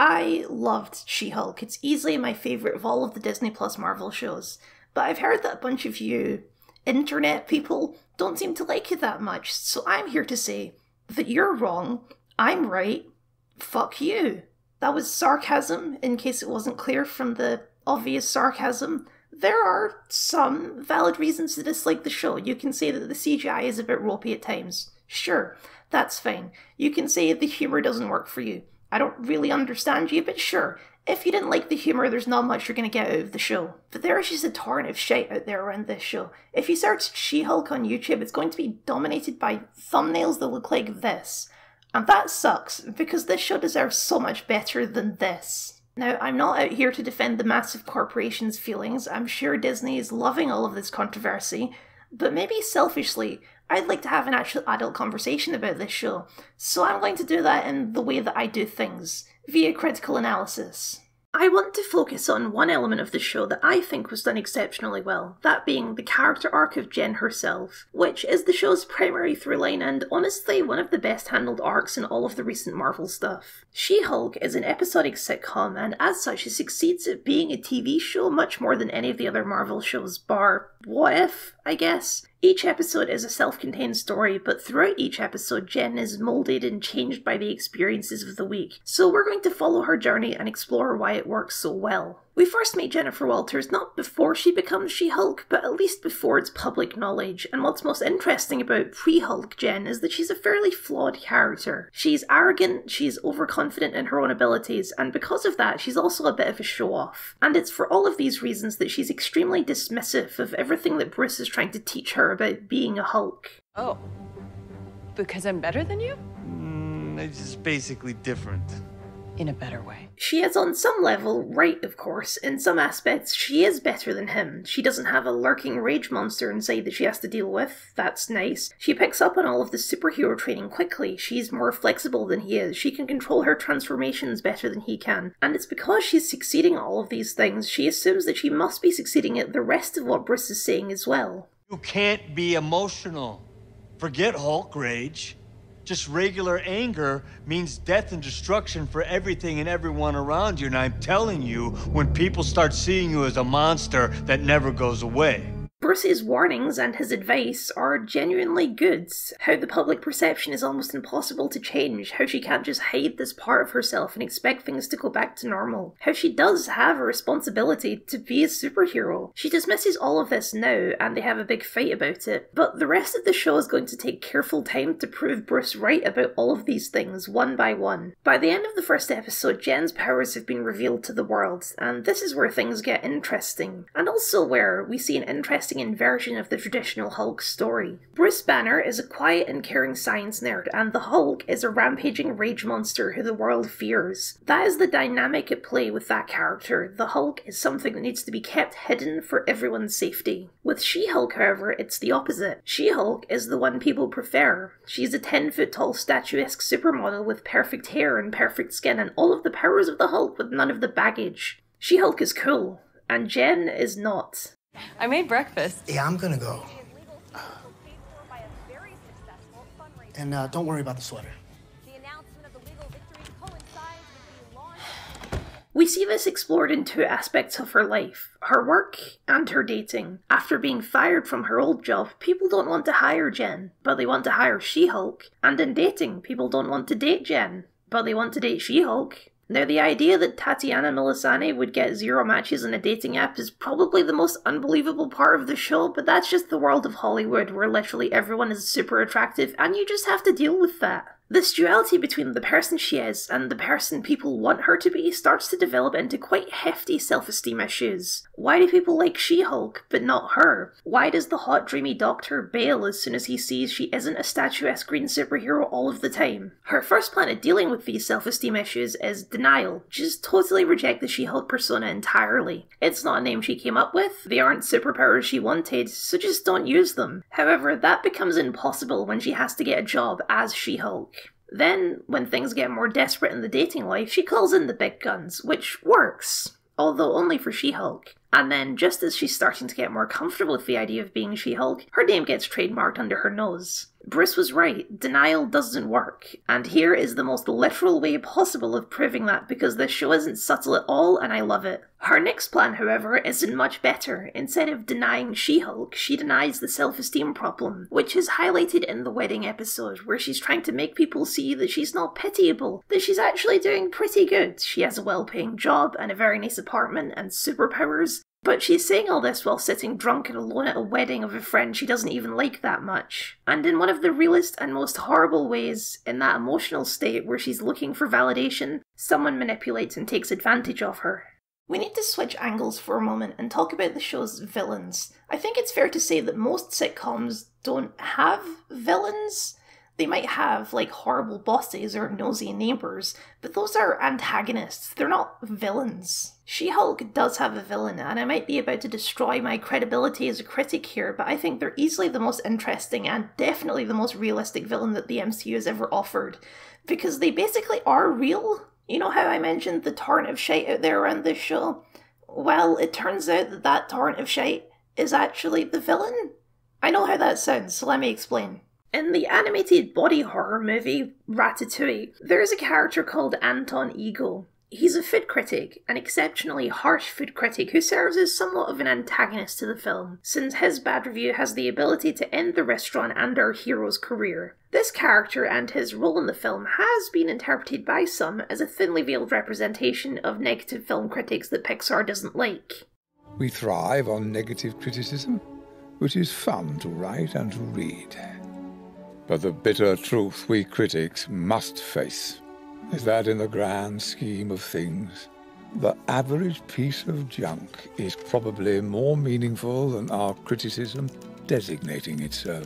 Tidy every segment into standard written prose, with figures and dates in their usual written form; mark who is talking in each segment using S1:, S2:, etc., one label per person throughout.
S1: I loved She-Hulk. It's easily my favourite of all of the Disney Plus Marvel shows. But I've heard that a bunch of you internet people don't seem to like it that much, so I'm here to say that you're wrong, I'm right, fuck you. That was sarcasm, in case it wasn't clear from the obvious sarcasm. There are some valid reasons to dislike the show. You can say that the CGI is a bit ropey at times. Sure, that's fine. You can say the humour doesn't work for you. I don't really understand you, but sure. If you didn't like the humour, there's not much you're going to get out of the show. But there is just a torrent of shite out there around this show. If you search She-Hulk on YouTube, it's going to be dominated by thumbnails that look like this. And that sucks, because this show deserves so much better than this. Now, I'm not out here to defend the massive corporation's feelings. I'm sure Disney is loving all of this controversy. But maybe selfishly, I'd like to have an actual adult conversation about this show. So I'm going to do that in the way that I do things, via critical analysis. I want to focus on one element of the show that I think was done exceptionally well, that being the character arc of Jen herself, which is the show's primary throughline and honestly one of the best handled arcs in all of the recent Marvel stuff. She-Hulk is an episodic sitcom and as such it succeeds at being a TV show much more than any of the other Marvel shows, bar What If, I guess. Each episode is a self-contained story, but throughout each episode, Jen is moulded and changed by the experiences of the week. So we're going to follow her journey and explore why it works so well. We first meet Jennifer Walters not before she becomes She-Hulk, but at least before it's public knowledge, and what's most interesting about pre-Hulk Jen is that she's a fairly flawed character. She's arrogant, she's overconfident in her own abilities, and because of that, she's also a bit of a show-off. And it's for all of these reasons that she's extremely dismissive of everything that Bruce is trying to teach her about being a Hulk.
S2: Oh, because I'm better than you?
S3: It's just basically different.
S2: In a better way.
S1: She is on some level right, of course. In some aspects, she is better than him. She doesn't have a lurking rage monster inside that she has to deal with. That's nice. She picks up on all of the superhero training quickly. She's more flexible than he is. She can control her transformations better than he can. And it's because she's succeeding at all of these things, she assumes that she must be succeeding at the rest of what Bruce is saying as well.
S3: You can't be emotional. Forget Hulk rage. Just regular anger means death and destruction for everything and everyone around you. And I'm telling you, when people start seeing you as a monster that never goes away.
S1: Bruce's warnings and his advice are genuinely good. How the public perception is almost impossible to change, how she can't just hide this part of herself and expect things to go back to normal, how she does have a responsibility to be a superhero. She dismisses all of this now and they have a big fight about it, but the rest of the show is going to take careful time to prove Bruce right about all of these things, one by one. By the end of the first episode, Jen's powers have been revealed to the world, and this is where things get interesting, and also where we see an interesting inversion of the traditional Hulk story. Bruce Banner is a quiet and caring science nerd, and the Hulk is a rampaging rage monster who the world fears. That is the dynamic at play with that character. The Hulk is something that needs to be kept hidden for everyone's safety. With She-Hulk, however, it's the opposite. She-Hulk is the one people prefer. She's a 10-foot-tall statuesque supermodel with perfect hair and perfect skin and all of the powers of the Hulk with none of the baggage. She-Hulk is cool, and Jen is not.
S2: I made breakfast.
S4: Yeah, I'm gonna go. And don't worry about the sweater.
S1: We see this explored in two aspects of her life, her work and her dating. After being fired from her old job, people don't want to hire Jen, but they want to hire She-Hulk. And in dating, people don't want to date Jen, but they want to date She-Hulk. Now, the idea that Tatiana Maslany would get 0 matches on a dating app is probably the most unbelievable part of the show, but that's just the world of Hollywood, where literally everyone is super attractive, and you just have to deal with that. This duality between the person she is and the person people want her to be starts to develop into quite hefty self-esteem issues. Why do people like She-Hulk, but not her? Why does the hot dreamy doctor bail as soon as he sees she isn't a statuesque green superhero all of the time? Her first plan at dealing with these self-esteem issues is denial. Just totally reject the She-Hulk persona entirely. It's not a name she came up with, they aren't superpowers she wanted, so just don't use them. However, that becomes impossible when she has to get a job as She-Hulk. Then, when things get more desperate in the dating life, she calls in the big guns, which works, although only for She-Hulk. And then, just as she's starting to get more comfortable with the idea of being She-Hulk, her name gets trademarked under her nose. Bruce was right, denial doesn't work, and here is the most literal way possible of proving that because this show isn't subtle at all and I love it. Her next plan, however, isn't much better. Instead of denying She-Hulk, she denies the self-esteem problem, which is highlighted in the wedding episode, where she's trying to make people see that she's not pitiable, that she's actually doing pretty good. She has a well-paying job and a very nice apartment and superpowers, but she's saying all this while sitting drunk and alone at a wedding of a friend she doesn't even like that much. And in one of the realest and most horrible ways, in that emotional state where she's looking for validation, someone manipulates and takes advantage of her. We need to switch angles for a moment and talk about the show's villains. I think it's fair to say that most sitcoms don't have villains. They might have, like, horrible bosses or nosy neighbours, but those are antagonists, they're not villains. She-Hulk does have a villain, and I might be about to destroy my credibility as a critic here, but I think they're easily the most interesting and definitely the most realistic villain that the MCU has ever offered, because they basically are real. You know how I mentioned the torrent of shite out there around this show? Well, it turns out that that torrent of shite is actually the villain. I know how that sounds, so let me explain. In the animated body horror movie Ratatouille, there is a character called Anton Ego. He's a food critic, an exceptionally harsh food critic who serves as somewhat of an antagonist to the film, since his bad review has the ability to end the restaurant and our hero's career. This character and his role in the film has been interpreted by some as a thinly veiled representation of negative film critics that Pixar doesn't like.
S5: We thrive on negative criticism, which is fun to write and to read. But the bitter truth we critics must face is that in the grand scheme of things, the average piece of junk is probably more meaningful than our criticism designating it so.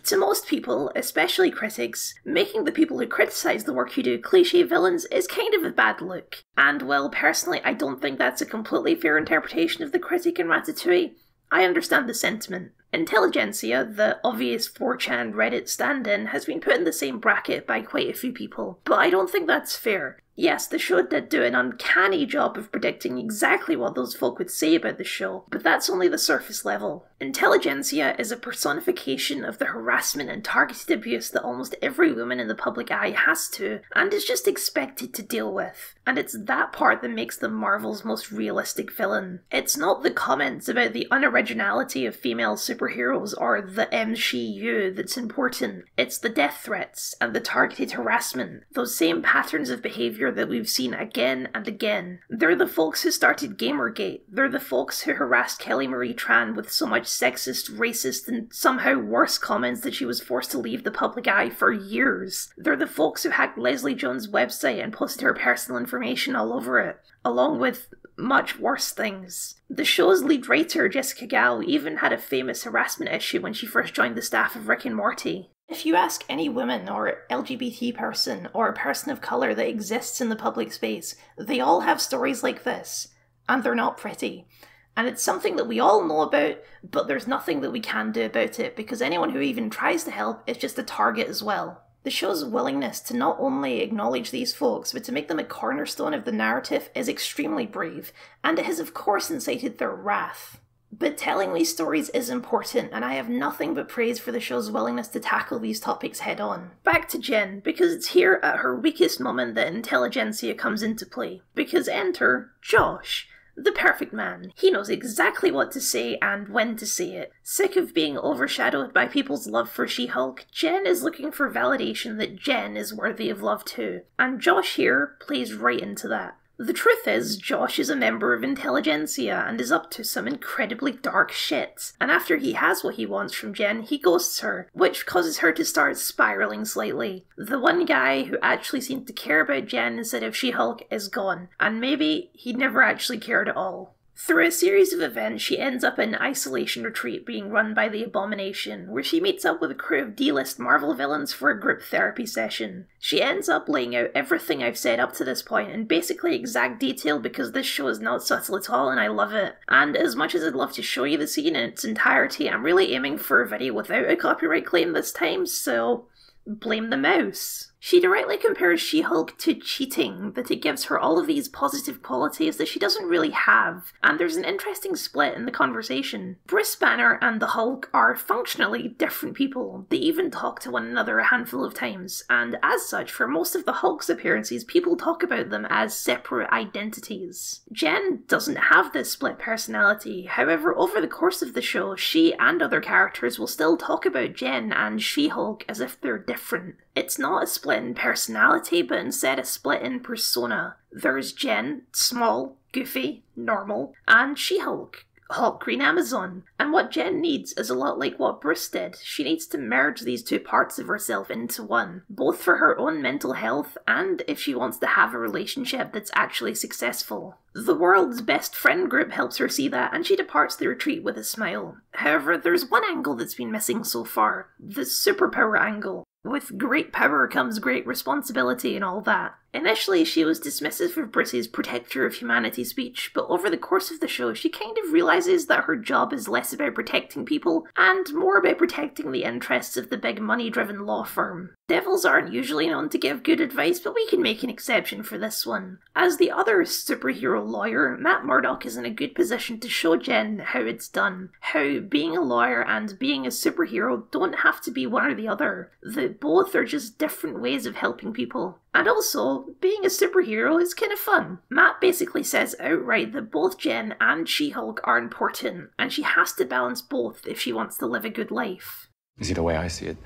S1: To most people, especially critics, making the people who criticise the work you do cliché villains is kind of a bad look. And well, personally, I don't think that's a completely fair interpretation of the critic in Ratatouille. I understand the sentiment. Intelligentsia, the obvious 4chan Reddit stand-in, has been put in the same bracket by quite a few people, but I don't think that's fair. Yes, the show did do an uncanny job of predicting exactly what those folk would say about the show, but that's only the surface level. Intelligentsia is a personification of the harassment and targeted abuse that almost every woman in the public eye has to, and is just expected to deal with. And it's that part that makes them Marvel's most realistic villain. It's not the comments about the unoriginality of female superheroes or the MCU that's important. It's the death threats and the targeted harassment, those same patterns of behaviour that we've seen again and again. They're the folks who started Gamergate. They're the folks who harassed Kelly Marie Tran with so much sexist, racist, and somehow worse comments that she was forced to leave the public eye for years. They're the folks who hacked Leslie Jones' website and posted her personal information all over it, along with much worse things. The show's lead writer, Jessica Gao, even had a famous harassment issue when she first joined the staff of Rick and Morty. If you ask any woman or LGBT person or a person of colour that exists in the public space, they all have stories like this, and they're not pretty. And it's something that we all know about, but there's nothing that we can do about it, because anyone who even tries to help is just a target as well. The show's willingness to not only acknowledge these folks, but to make them a cornerstone of the narrative is extremely brave, and it has of course incited their wrath. But telling these stories is important, and I have nothing but praise for the show's willingness to tackle these topics head on. Back to Jen, because it's here at her weakest moment that intelligentsia comes into play. Because enter Josh, the perfect man. He knows exactly what to say and when to say it. Sick of being overshadowed by people's love for She-Hulk, Jen is looking for validation that Jen is worthy of love too. And Josh here plays right into that. The truth is, Josh is a member of Intelligentsia and is up to some incredibly dark shit. And after he has what he wants from Jen, he ghosts her, which causes her to start spiraling slightly. The one guy who actually seemed to care about Jen instead of She-Hulk is gone, and maybe he never actually cared at all. Through a series of events, she ends up in an isolation retreat being run by the Abomination, where she meets up with a crew of D-list Marvel villains for a group therapy session. She ends up laying out everything I've said up to this point in basically exact detail because this show is not subtle at all and I love it. And as much as I'd love to show you the scene in its entirety, I'm really aiming for a video without a copyright claim this time, so blame the mouse. She directly compares She-Hulk to cheating, that it gives her all of these positive qualities that she doesn't really have, and there's an interesting split in the conversation. Bruce Banner and the Hulk are functionally different people. They even talk to one another a handful of times, and as such, for most of the Hulk's appearances, people talk about them as separate identities. Jen doesn't have this split personality, however, over the course of the show, she and other characters will still talk about Jen and She-Hulk as if they're different. It's not a split in personality, but instead a split in persona. There's Jen, small, goofy, normal, and She-Hulk, Hulk Green Amazon. And what Jen needs is a lot like what Bruce did. She needs to merge these two parts of herself into one, both for her own mental health and if she wants to have a relationship that's actually successful. The world's best friend group helps her see that, and she departs the retreat with a smile. However, there's one angle that's been missing so far, the superpower angle. With great power comes great responsibility and all that. Initially, she was dismissive of Bruce's protector of humanity speech, but over the course of the show, she kind of realises that her job is less about protecting people and more about protecting the interests of the big money-driven law firm. Devils aren't usually known to give good advice, but we can make an exception for this one. As the other superhero lawyer, Matt Murdock is in a good position to show Jen how it's done, how being a lawyer and being a superhero don't have to be one or the other, that both are just different ways of helping people. And also, being a superhero is kind of fun. Matt basically says outright that both Jen and She-Hulk are important, and she has to balance both if she wants to live a good life.
S6: You see, the way I see it,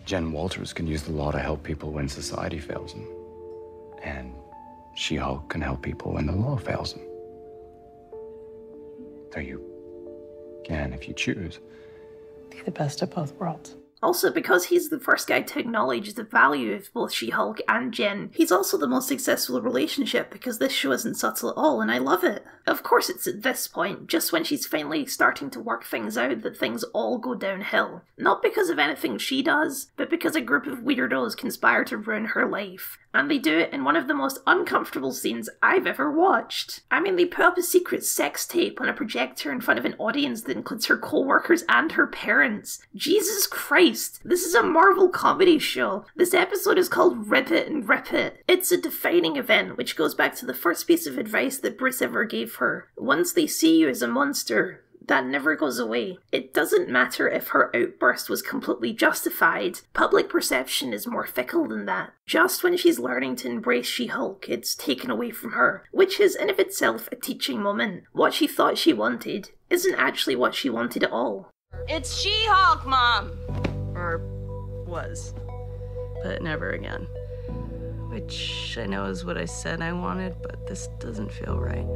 S6: Jen Walters can use the law to help people when society fails them. And She-Hulk can help people when the law fails them. So you can, if you choose,
S2: Be the best of both worlds.
S1: Also, because he's the first guy to acknowledge the value of both She-Hulk and Jen, he's also the most successful relationship because this show isn't subtle at all, and I love it. Of course it's at this point, just when she's finally starting to work things out, that things all go downhill. Not because of anything she does, but because a group of weirdos conspire to ruin her life. And they do it in one of the most uncomfortable scenes I've ever watched. I mean, they put up a secret sex tape on a projector in front of an audience that includes her co-workers and her parents. Jesus Christ, this is a Marvel comedy show. This episode is called Rip It and Rip It. It's a defining event, which goes back to the first piece of advice that Bruce ever gave her. Once they see you as a monster, that never goes away. It doesn't matter if her outburst was completely justified. Public perception is more fickle than that. Just when she's learning to embrace She-Hulk, it's taken away from her, which is in of itself a teaching moment. What she thought she wanted isn't actually what she wanted at all.
S2: It's She-Hulk, Mom! Or was. But never again. Which I know is what I said I wanted, but this doesn't feel right.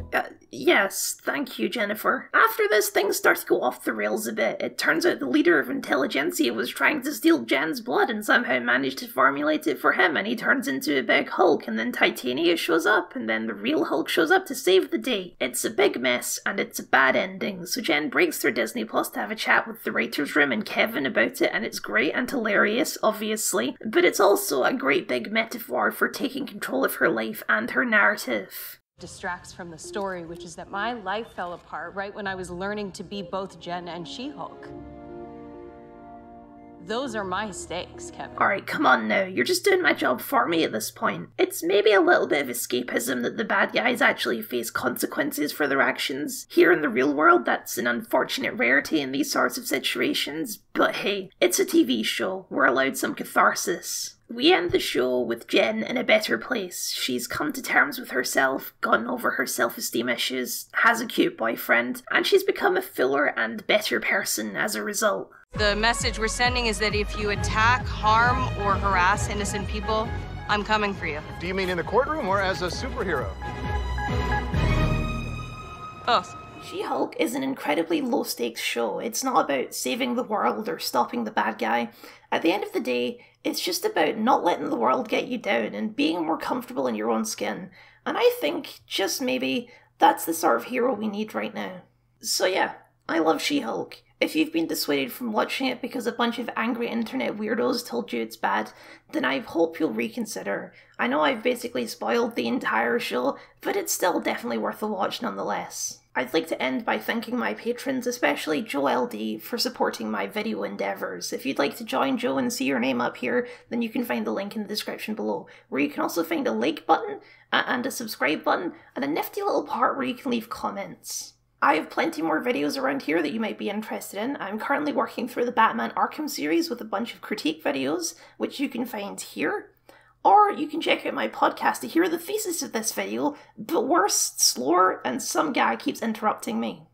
S1: Yes, thank you, Jennifer. After this, things start to go off the rails a bit. It turns out the leader of Intelligentsia was trying to steal Jen's blood and somehow managed to formulate it for him, and he turns into a big Hulk, and then Titania shows up, and then the real Hulk shows up to save the day. It's a big mess, and it's a bad ending, so Jen breaks through Disney Plus to have a chat with the writer's room and Kevin about it, and it's great and hilarious, obviously, but it's also a great big metaphor for taking control of her life and her narrative.
S7: Distracts from the story, which is that my life fell apart right when I was learning to be both Jen and She-Hulk. Those are my stakes, Kevin.
S1: Alright, come on now, you're just doing my job for me at this point. It's maybe a little bit of escapism that the bad guys actually face consequences for their actions. Here in the real world, that's an unfortunate rarity in these sorts of situations, but hey, it's a TV show, we're allowed some catharsis. We end the show with Jen in a better place. She's come to terms with herself, gotten over her self-esteem issues, has a cute boyfriend, and she's become a fuller and better person as a result.
S7: The message we're sending is that if you attack, harm, or harass innocent people, I'm coming for you.
S8: Do you mean in the courtroom or as a superhero?
S7: Both.
S1: She-Hulk is an incredibly low-stakes show. It's not about saving the world or stopping the bad guy. At the end of the day, it's just about not letting the world get you down and being more comfortable in your own skin. And I think, just maybe, that's the sort of hero we need right now. So yeah, I love She-Hulk. If you've been dissuaded from watching it because a bunch of angry internet weirdos told you it's bad, then I hope you'll reconsider. I know I've basically spoiled the entire show, but it's still definitely worth a watch nonetheless. I'd like to end by thanking my patrons, especially Joe LD, for supporting my video endeavours. If you'd like to join Joe and see your name up here, then you can find the link in the description below, where you can also find a like button and a subscribe button, and a nifty little part where you can leave comments. I have plenty more videos around here that you might be interested in. I'm currently working through the Batman Arkham series with a bunch of critique videos, which you can find here. Or you can check out my podcast to hear the thesis of this video, but worse, slower, and some guy keeps interrupting me.